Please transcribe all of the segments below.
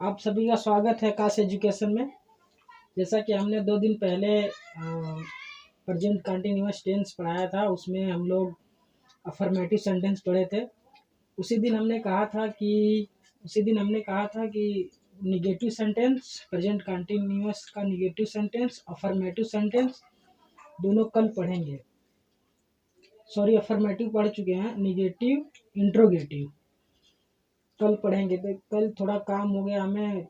आप सभी का स्वागत है आकाश एजुकेशन में। जैसा कि हमने 2 दिन पहले प्रेजेंट कंटिन्यूअस टेंस पढ़ाया था, उसमें हम लोग अफर्मेटिव सेंटेंस पढ़े थे। उसी दिन हमने कहा था कि निगेटिव सेंटेंस, प्रेजेंट कंटिन्यूअस का निगेटिव सेंटेंस, अफर्मेटिव सेंटेंस दोनों कल पढ़ेंगे। सॉरी, अफर्मेटिव पढ़ चुके हैं, निगेटिव, इंट्रोगेटिव कल पढ़ेंगे। तो कल थोड़ा काम हो गया हमें,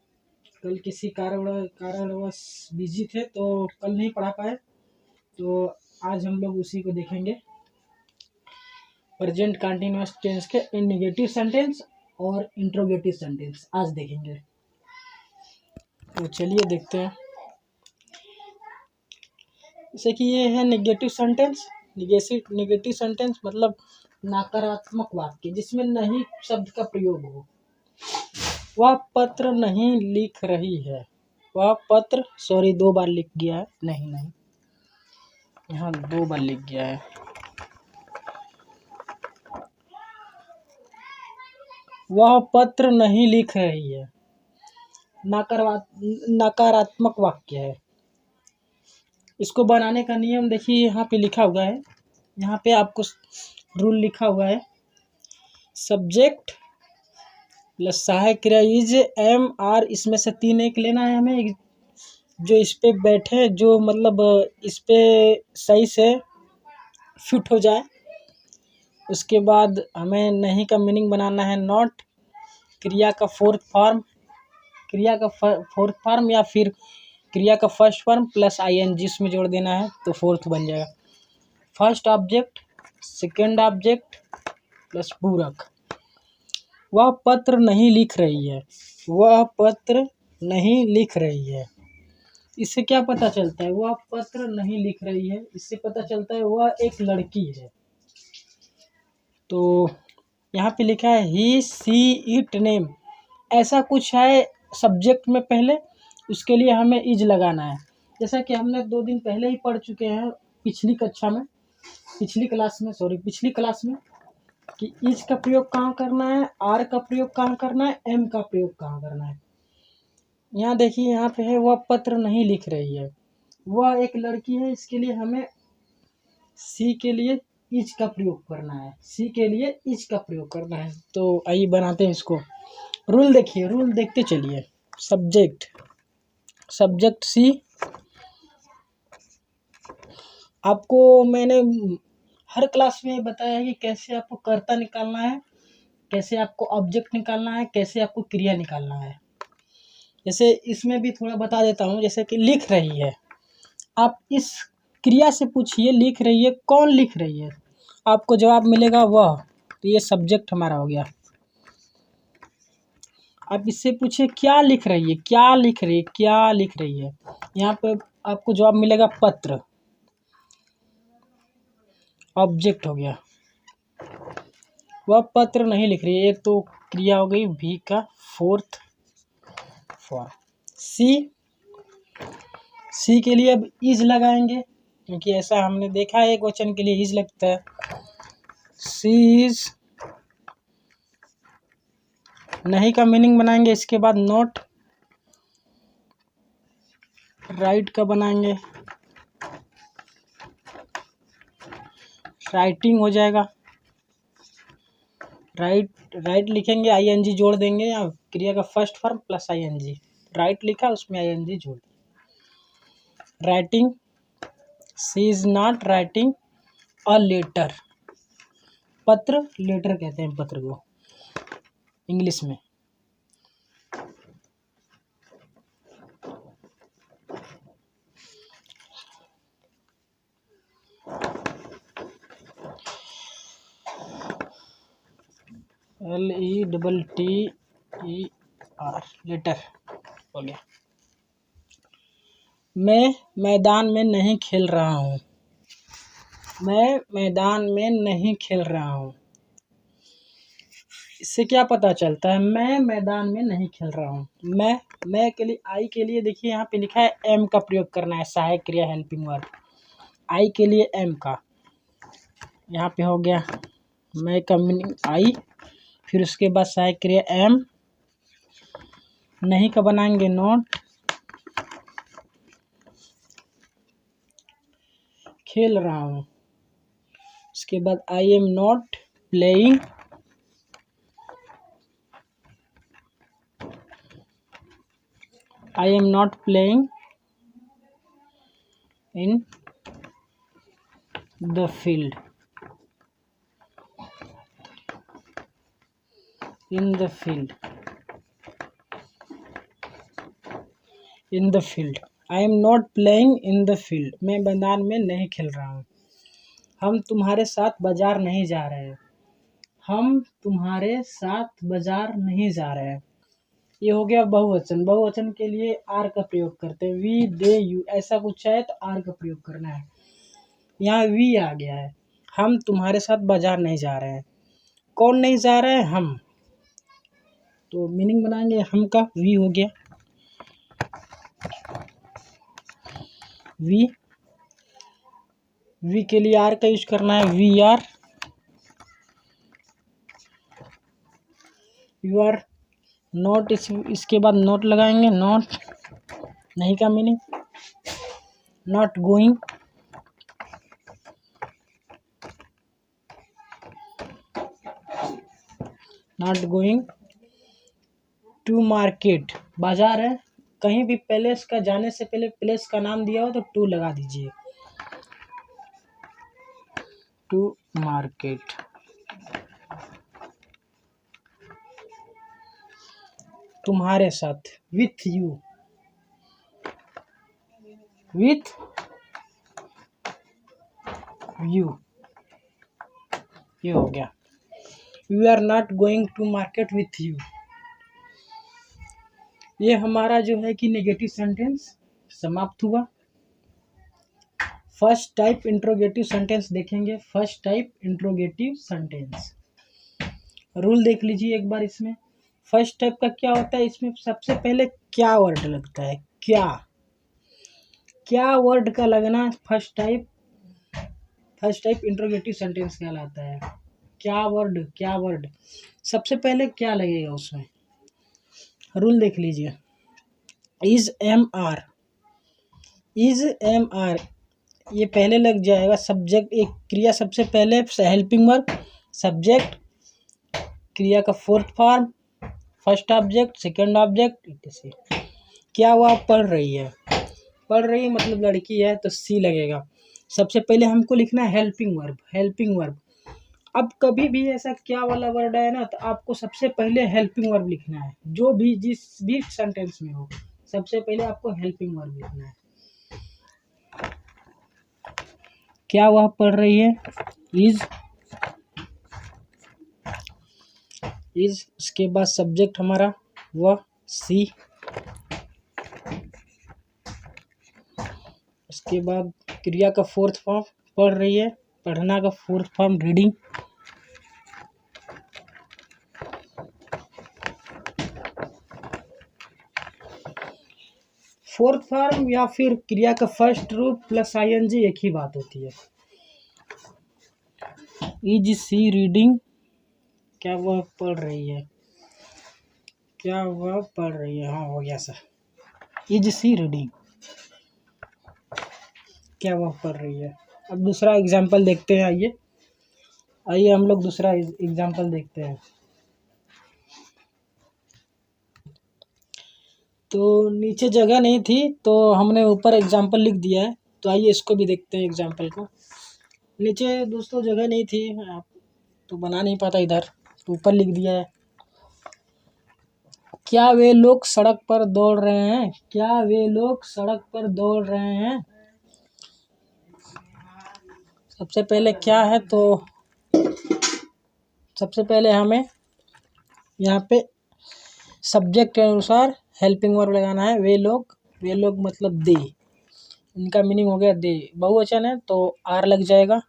कल किसी कारणवश बिजी थे तो कल नहीं पढ़ा पाए। तो आज हम लोग उसी को देखेंगे, प्रेजेंट कंटिन्यूअस टेंस के निगेटिव सेंटेंस और इंट्रोगेटिव सेंटेंस आज देखेंगे। तो चलिए देखते हैं। जैसे कि ये है निगेटिव सेंटेंस। निगेटिव सेंटेंस मतलब नकारात्मक वाक्य जिसमें नहीं शब्द का प्रयोग हो। वह पत्र नहीं लिख रही है। वह पत्र, सॉरी 2 बार लिख गया है, नहीं यहाँ 2 बार लिख गया है। वह पत्र नहीं लिख रही है, नकारात्मक वाक्य है। इसको बनाने का नियम देखिए, यहाँ पे लिखा हुआ है। यहाँ पे आपको रूल लिखा हुआ है, सब्जेक्ट प्लस सहायक क्रिया इज एम आर। इसमें से 3 एक लेना है हमें, जो इस पे बैठे, जो मतलब इस पे सही से फिट हो जाए। उसके बाद हमें नहीं का मीनिंग बनाना है नॉट, क्रिया का फोर्थ फॉर्म या फिर क्रिया का फर्स्ट फॉर्म प्लस आईएनजी इसमें जोड़ देना है तो फोर्थ बन जाएगा। First object, second object plus पूरक। वह पत्र नहीं लिख रही है। वह पत्र नहीं लिख रही है, इससे क्या पता चलता है? वह पत्र नहीं लिख रही है, इससे पता चलता है वह एक लड़की है। तो यहाँ पे लिखा है ही, सी, इट, नेम, ऐसा कुछ है सब्जेक्ट में पहले, उसके लिए हमें इज लगाना है। जैसा कि हमने 2 दिन पहले ही पढ़ चुके हैं पिछली क्लास में कि इज का प्रयोग कहाँ करना है, आर का प्रयोग कहाँ करना है, एम का प्रयोग कहाँ करना है। यहाँ देखिए, यहाँ पे है वह पत्र नहीं लिख रही है, वह एक लड़की है, इसके लिए हमें सी के लिए इज का प्रयोग करना है। तो आइए बनाते हैं इसको। रूल देखिए, रूल देखते चलिए। सब्जेक्ट सी। आपको मैंने हर क्लास में बताया है कि कैसे आपको कर्ता निकालना है, कैसे आपको ऑब्जेक्ट निकालना है, कैसे आपको क्रिया निकालना है। जैसे इसमें भी थोड़ा बता देता हूँ। जैसे कि लिख रही है, आप इस क्रिया से पूछिए लिख रही है, कौन लिख रही है, आपको जवाब मिलेगा वह। तो ये सब्जेक्ट हमारा हो गया। आप इससे पूछिए क्या लिख रही है, यहाँ पे आपको जवाब मिलेगा पत्र, ऑब्जेक्ट हो गया। वह पत्र नहीं लिख रही है, एक तो क्रिया हो गई, भी का फोर्थ फॉर्म। सी के लिए अब इज लगाएंगे, क्योंकि ऐसा हमने देखा है एक वचन के लिए इज लगता है। सी इज, नहीं का मीनिंग बनाएंगे। इसके बाद नोट, राइट का बनाएंगे, राइटिंग हो जाएगा। राइट लिखेंगे, आईएनजी जोड़ देंगे, या क्रिया का first form plus ING. Write लिखा, उसमें आईएनजी जोड़ दिया। Writing, she is not writing a letter. पत्र, लेटर कहते हैं पत्र को इंग्लिश में। LETTER, लेटर हो गया। मैं मैदान में नहीं खेल रहा हूँ। इससे क्या पता चलता है? मैं मैदान में नहीं खेल रहा हूँ। मैं के लिए, आई के लिए देखिए यहाँ पे लिखा है एम का प्रयोग करना है, सहायक क्रिया हेल्पिंग वर्ब। आई के लिए एम का, यहाँ पे हो गया मैं का मीनिंग आई, फिर उसके बाद सहायक क्रिया एम, नहीं का बनाएंगे नॉट, खेल रहा हूँ। उसके बाद आई am not playing, I am not playing in the field, in the field, in the field. I am not playing in the field, मैं मैदान में नहीं खेल रहा हूँ। हम तुम्हारे साथ बाजार नहीं जा रहे हैं, हम तुम्हारे साथ बाजार नहीं जा रहे हैं। ये हो गया बहुवचन। बहुवचन के लिए आर का प्रयोग करते हैं, वी दे यू, ऐसा कुछ है तो आर का प्रयोग करना है। यहाँ वी आ गया है, हम तुम्हारे साथ बाजार नहीं जा रहे हैं। कौन नहीं जा रहे हैं? हम। तो मीनिंग बनाएंगे हम का, वी हो गया, वी के लिए आर का यूज करना है, we are, you are not, इसके बाद नॉट लगाएंगे, नॉट नहीं का meaning, not going, not going to market, बाजार है। कहीं भी प्लेस का जाने से पहले प्लेस का नाम दिया हो तो टू लगा दीजिए, टू मार्केट। तुम्हारे साथ, विथ यू, विथ यू, ये हो गया। We are not going to market with you. ये हमारा जो है कि नेगेटिव सेंटेंस समाप्त हुआ। फर्स्ट टाइप इंट्रोगेटिव सेंटेंस देखेंगे। First type interrogative sentence, rule देख लीजिए एक बार। इसमें फर्स्ट टाइप का क्या होता है, इसमें सबसे पहले क्या वर्ड लगता है, क्या, क्या वर्ड का लगना फर्स्ट टाइप इंट्रोगेटिव सेंटेंस कहलाता है। क्या वर्ड, क्या वर्ड, सबसे पहले क्या लगेगा उसमें। रूल देख लीजिए, is am are, is am are ये पहले लग जाएगा। सब्जेक्ट, एक क्रिया सबसे पहले हेल्पिंग वर्ब, सब्जेक्ट, क्रिया का fourth form, first object, second object, इसे। क्या वो आप पढ़ रही है, पढ़ रही है मतलब लड़की है तो सी लगेगा। सबसे पहले हमको लिखना है हेल्पिंग वर्ब, हेल्पिंग वर्ब। अब कभी भी ऐसा क्या वाला वर्ड है ना, तो आपको सबसे पहले हेल्पिंग वर्ब लिखना है, जो भी जिस भी सेंटेंस में हो, सबसे पहले आपको हेल्पिंग वर्ब लिखना है। क्या वह पढ़ रही है, इज, उसके बाद सब्जेक्ट हमारा वह, सी, उसके बाद क्रिया का फोर्थ फॉर्म पढ़ रही है, पढ़ना का fourth form reading, fourth form या फिर क्रिया का फर्स्ट रूप प्लस आईएनजी एक ही बात होती है। इज सी रीडिंग, क्या वह पढ़ रही है, क्या वह पढ़ रही है, हाँ हो गया सर। इज सी रीडिंग, क्या वह पढ़ रही है। अब दूसरा एग्जाम्पल देखते हैं, आइए हम लोग दूसरा एग्जाम्पल देखते हैं। तो नीचे जगह नहीं थी तो हमने ऊपर एग्जाम्पल लिख दिया है, तो आइए इसको भी देखते हैं एग्जाम्पल को। नीचे दोस्तों जगह नहीं थी, आप तो बना नहीं पाता इधर, तो ऊपर लिख दिया है। क्या वे लोग सड़क पर दौड़ रहे हैं, क्या वे लोग सड़क पर दौड़ रहे हैं। सबसे पहले क्या है, तो सबसे पहले हमें यहाँ पे सब्जेक्ट के अनुसार हेल्पिंग वर्ब लगाना है। वे लोग मतलब दे, इनका मीनिंग हो गया दे, बहुवचन है तो आर लग जाएगा।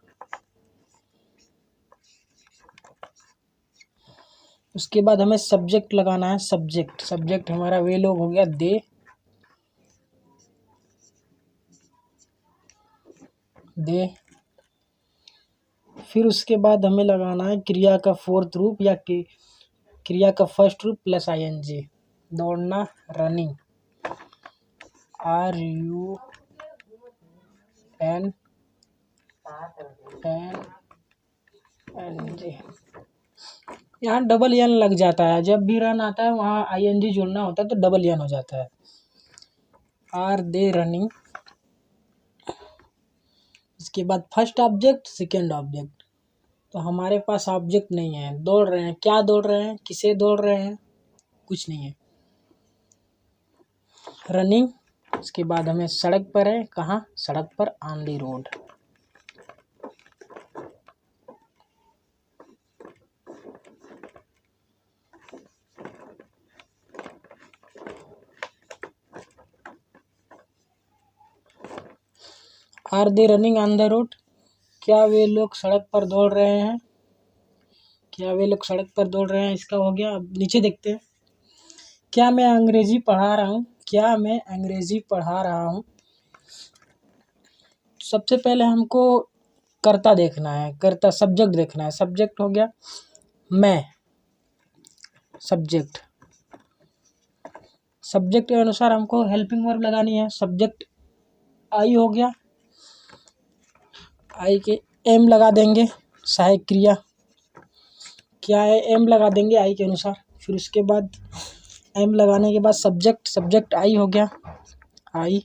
उसके बाद हमें सब्जेक्ट लगाना है, सब्जेक्ट हमारा वे लोग हो गया दे। फिर उसके बाद हमें लगाना है क्रिया का फोर्थ रूप या क्रिया का फर्स्ट रूप प्लस आईएनजी। दौड़ना, रनिंग, RUNNG। यहाँ डबल एन लग जाता है, जब भी रन आता है वहाँ ING जोड़ना होता है तो डबल एन हो जाता है। Are they running. इसके बाद फर्स्ट ऑब्जेक्ट, सेकेंड ऑब्जेक्ट। तो हमारे पास ऑब्जेक्ट नहीं है, दौड़ रहे हैं। क्या दौड़ रहे हैं, किसे दौड़ रहे हैं, कुछ नहीं है। रनिंग। इसके बाद हमें सड़क पर है, कहाँ, सड़क पर, on the road. Are they running on the road. क्या वे लोग सड़क पर दौड़ रहे हैं, क्या वे लोग सड़क पर दौड़ रहे हैं, इसका हो गया। अब नीचे देखते हैं। क्या मैं अंग्रेजी पढ़ा रहा हूँ, क्या मैं अंग्रेजी पढ़ा रहा हूँ। सबसे पहले हमको कर्ता देखना है, कर्ता सब्जेक्ट देखना है। सब्जेक्ट हो गया मैं, सब्जेक्ट। सब्जेक्ट के अनुसार हमको हेल्पिंग वर्ब लगानी है। सब्जेक्ट आई हो गया, आई के एम लगा देंगे, सहायक क्रिया क्या है, एम लगा देंगे आई के अनुसार। फिर उसके बाद एम लगाने के बाद सब्जेक्ट, सब्जेक्ट आई हो गया, आई।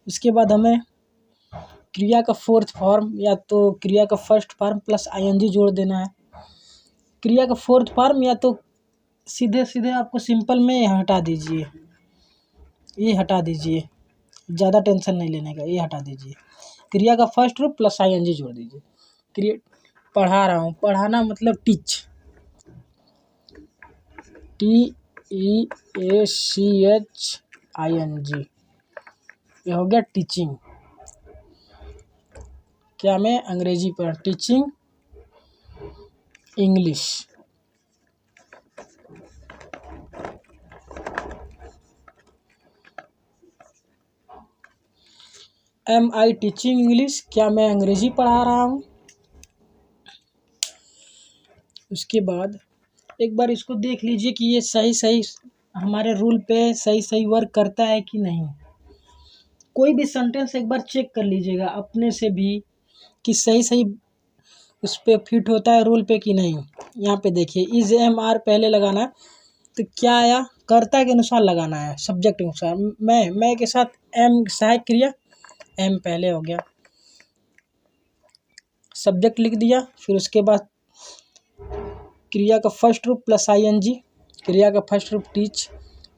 इसके बाद हमें क्रिया का फोर्थ फॉर्म या तो क्रिया का फर्स्ट फॉर्म प्लस ING जोड़ देना है। क्रिया का फोर्थ फॉर्म या तो सीधे सीधे आपको सिंपल में हटा दीजिए, ये हटा दीजिए, ज़्यादा टेंशन नहीं लेने का, ये हटा दीजिए। क्रिया का फर्स्ट रूप प्लस ING जोड़ दीजिए। क्रिया पढ़ा रहा हूँ, पढ़ाना मतलब टीच, TEACHING, ये हो गया टीचिंग। क्या मैं अंग्रेजी पढ़, teaching English. Am I teaching English, क्या मैं अंग्रेजी पढ़ा रहा हूँ। उसके बाद एक बार इसको देख लीजिए कि ये सही सही हमारे रूल पे सही सही वर्क करता है कि नहीं। कोई भी सेंटेंस एक बार चेक कर लीजिएगा अपने से भी कि सही सही उस पर फिट होता है रूल पे कि नहीं। यहाँ पे देखिए इज एम आर पहले लगाना है, तो क्या आया, कर्ता के अनुसार लगाना है, सब्जेक्ट के अनुसार। मैं के साथ एम सहायक क्रिया, एम पहले हो गया, सब्जेक्ट लिख दिया। फिर उसके बाद क्रिया का फर्स्ट रूप प्लस ING, क्रिया का फर्स्ट रूप टीच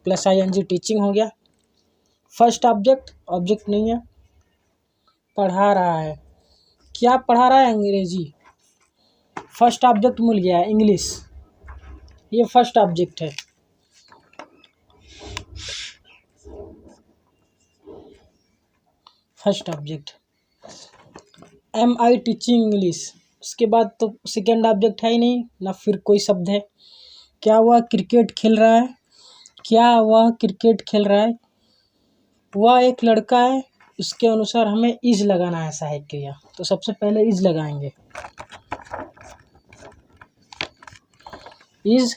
प्लस ING, टीचिंग हो गया। फर्स्ट ऑब्जेक्ट, ऑब्जेक्ट नहीं है, पढ़ा रहा है। क्या पढ़ा रहा है, अंग्रेजी। फर्स्ट ऑब्जेक्ट मिल गया है, इंग्लिश, ये फर्स्ट ऑब्जेक्ट है। First object MI teaching English. उसके बाद तो सेकेंड ऑब्जेक्ट है ही नहीं ना, फिर कोई शब्द है। क्या वह क्रिकेट खेल रहा है, क्या वह क्रिकेट खेल रहा है। वह एक लड़का है, इसके अनुसार हमें इज लगाना है सहायक क्रिया। तो सबसे पहले इज लगाएंगे, इज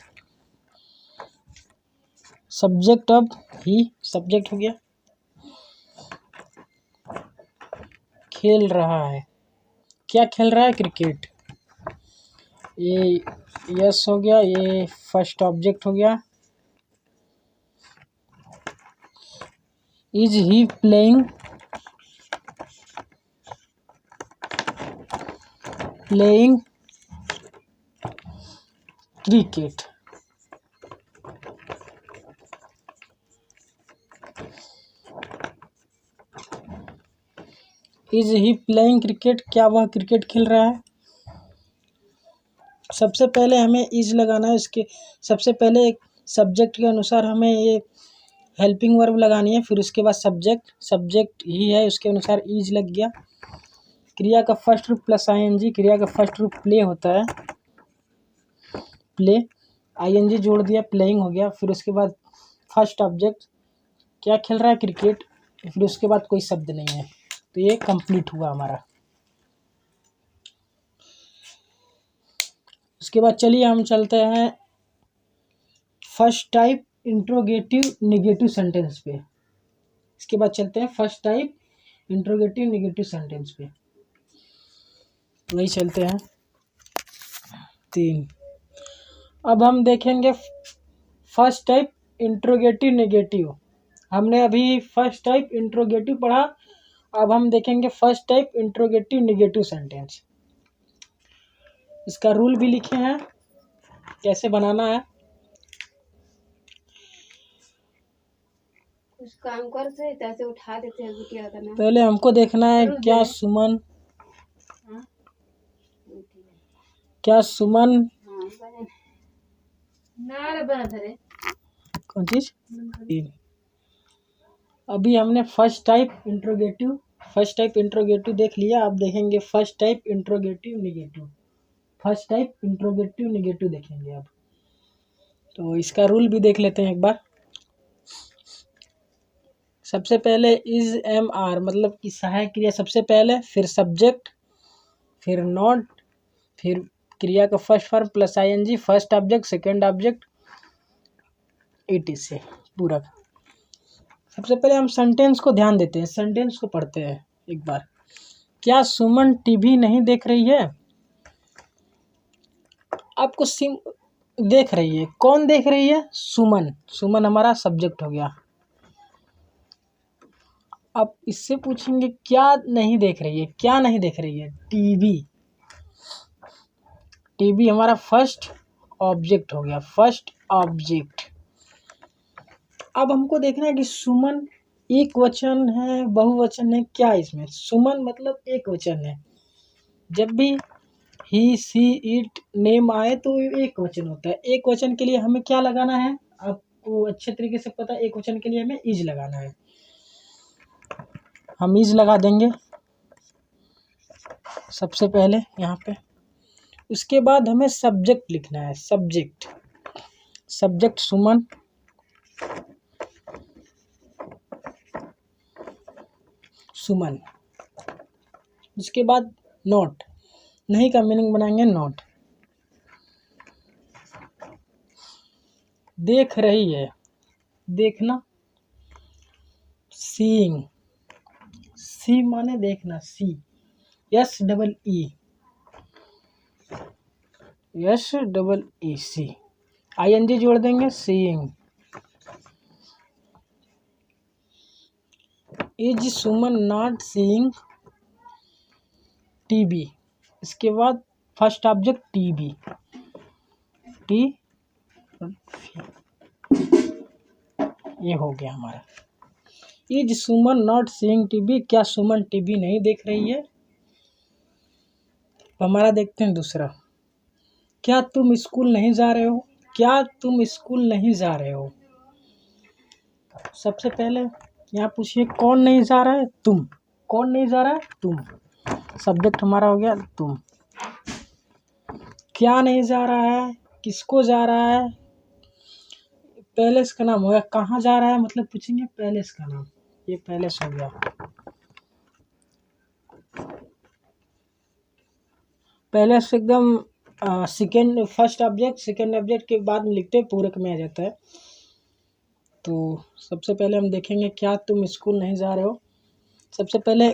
सब्जेक्ट, अब ही सब्जेक्ट हो गया। खेल रहा है, क्या खेल रहा है, क्रिकेट, ये यस हो गया, ये फर्स्ट ऑब्जेक्ट हो गया। Is he playing cricket, is he playing cricket, क्या वह क्रिकेट खेल रहा है। सबसे पहले हमें इज लगाना है। इसके सबसे पहले एक सब्जेक्ट के अनुसार हमें ये हेल्पिंग वर्ब लगानी है। फिर उसके बाद सब्जेक्ट ही है, उसके अनुसार इज लग गया। क्रिया का फर्स्ट रूप प्लस ING, क्रिया का फर्स्ट रूप प्ले होता है, प्ले, ING जोड़ दिया, प्लेइंग हो गया। फिर उसके बाद फर्स्ट ऑब्जेक्ट, क्या खेल रहा है, क्रिकेट। फिर उसके बाद कोई शब्द नहीं है, तो ये कंप्लीट हुआ हमारा। उसके बाद चलिए हम चलते हैं first type interrogative negative sentence पे। इसके बाद चलते हैं first type interrogative negative sentence पे। वही चलते हैं 3। अब हम देखेंगे फर्स्ट टाइप इंट्रोगेटिव नेगेटिव। हमने अभी फर्स्ट टाइप इंट्रोगेटिव पढ़ा, अब हम देखेंगे first type interrogative negative sentence. इसका रूल भी लिखे हैं कैसे बनाना है। कुछ काम कर से जैसे उठा देते हैं बिटिया का ना। पहले हमको देखना है क्या सुमन कौन चीज। अभी हमने फर्स्ट टाइप इंट्रोगेटिव देख लिया। अब देखेंगे फर्स्ट टाइप इंट्रोगेटिव नेगेटिव देखेंगे अब। तो इसका रूल भी देख लेते हैं एक बार। सबसे पहले इज एम आर मतलब कि सहायक क्रिया सबसे पहले, फिर सब्जेक्ट, फिर नॉट, फिर क्रिया का first form plus ING, first object, second object, से पूरा। सबसे पहले हम सेंटेंस को ध्यान देते हैं, सेंटेंस को पढ़ते हैं एक बार। क्या सुमन टीवी नहीं देख रही है? आपको देख रही है, कौन देख रही है? सुमन हमारा सब्जेक्ट हो गया। अब इससे पूछेंगे क्या नहीं देख रही है? क्या नहीं देख रही है? टीवी हमारा फर्स्ट ऑब्जेक्ट हो गया, फर्स्ट ऑब्जेक्ट। अब हमको देखना है कि सुमन एक वचन है बहुवचन है क्या इसमें। सुमन मतलब एक वचन है। जब भी ही सी इट नेम आए तो एक वचन होता है। एक वचन के लिए हमें क्या लगाना है आपको अच्छे तरीके से पता है। एक वचन के लिए हमें इज लगाना है, हम इज लगा देंगे सबसे पहले यहाँ पे। उसके बाद हमें सब्जेक्ट लिखना है, सब्जेक्ट सुमन। उसके बाद नॉट, नहीं का मीनिंग बनाएंगे नॉट। देख रही है, देखना, सीइंग, सी माने देखना, सी SEE सी, आईएनजी जोड़ देंगे, seeing. Is Suman not seeing TV. इसके बाद फर्स्ट ऑब्जेक्ट टीवी, ये हो गया हमारा। Is Suman not seeing TV, क्या सुमन टीवी नहीं देख रही है? हमारा देखते हैं दूसरा, क्या तुम स्कूल नहीं जा रहे हो? क्या तुम स्कूल नहीं जा रहे हो? सबसे पहले यहाँ पूछिए कौन नहीं जा रहा है? तुम। कौन नहीं जा रहा है? तुम। सब्जेक्ट हमारा हो गया तुम। क्या नहीं जा रहा है? किसको जा रहा है? पैलेस का नाम हो गया। कहाँ जा रहा है मतलब पूछेंगे पैलेस का नाम, ये पैलेस हो गया। पैलेस एकदम फर्स्ट ऑब्जेक्ट के बाद में लिखते हैं, पूरक में आ जाता है। तो सबसे पहले हम देखेंगे क्या तुम स्कूल नहीं जा रहे हो। सबसे पहले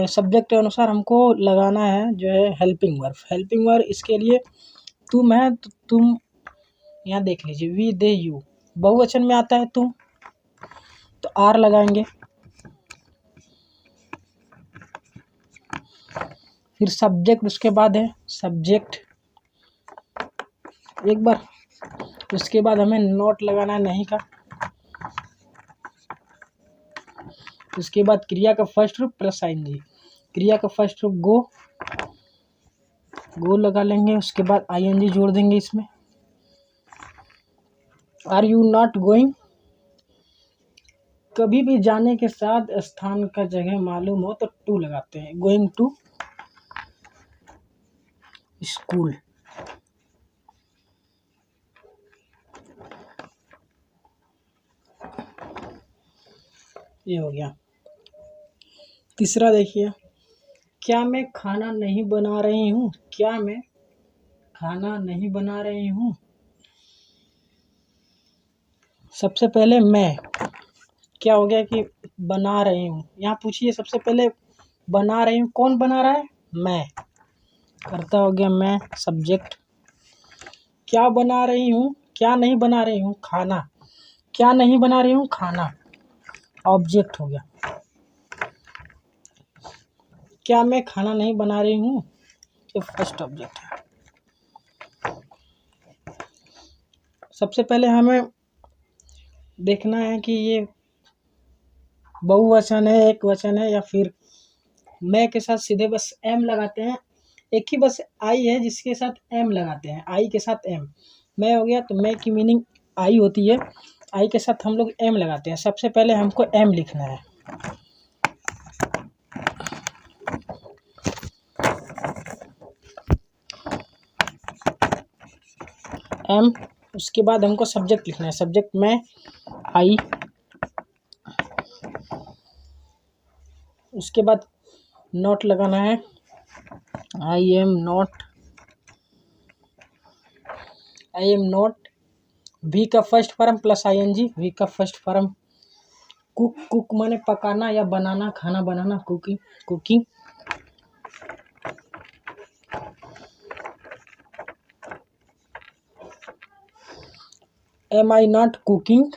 सब्जेक्ट के अनुसार हमको लगाना है जो है हेल्पिंग वर्ब। इसके लिए तुम है तो तुम यहाँ देख लीजिए, वी दे यू बहुवचन में आता है तुम, तो आर लगाएंगे। फिर सब्जेक्ट उसके बाद है, सब्जेक्ट एक बार। उसके बाद हमें नोट लगाना है नहीं का। उसके बाद क्रिया का फर्स्ट रूप प्लस आईएनजी, क्रिया का फर्स्ट रूप गो लगा लेंगे। उसके बाद आईएनजी जोड़ देंगे इसमें। आर यू नॉट गोइंग, कभी भी जाने के साथ स्थान का जगह मालूम हो तो टू लगाते हैं, गोइंग टू स्कूल। ये हो गया। तीसरा देखिए, क्या मैं खाना नहीं बना रही हूँ? क्या मैं खाना नहीं बना रही हूँ? सबसे पहले मैं, क्या हो गया कि बना रही हूँ। यहाँ पूछिए सबसे पहले बना रही हूँ, कौन बना रहा है? मैं। करता हो गया मैं, सब्जेक्ट। क्या बना रही हूँ? क्या नहीं बना रही हूँ? खाना। क्या नहीं बना रही हूँ? खाना। ऑब्जेक्ट हो गया। क्या मैं खाना नहीं बना रही हूँ? ये फर्स्ट ऑब्जेक्ट है। सबसे पहले हमें देखना है कि ये बहुवचन है, एक वचन है, या फिर मैं के साथ सीधे बस एम लगाते हैं। एक ही बस आई है जिसके साथ एम लगाते हैं, आई के साथ एम। मैं हो गया तो मैं की मीनिंग आई होती है, आई के साथ हम लोग एम लगाते हैं। सबसे पहले हमको एम लिखना है। एम, उसके बाद हमको सब्जेक्ट लिखना है। सब्जेक्ट में आई, उसके बाद नॉट लगाना है। I am not, I am not. V का first form plus I N G, V का फर्स्ट फॉर्म। कुक, कुक माने पकाना या बनाना, खाना बनाना, cooking, cooking. Am I not cooking,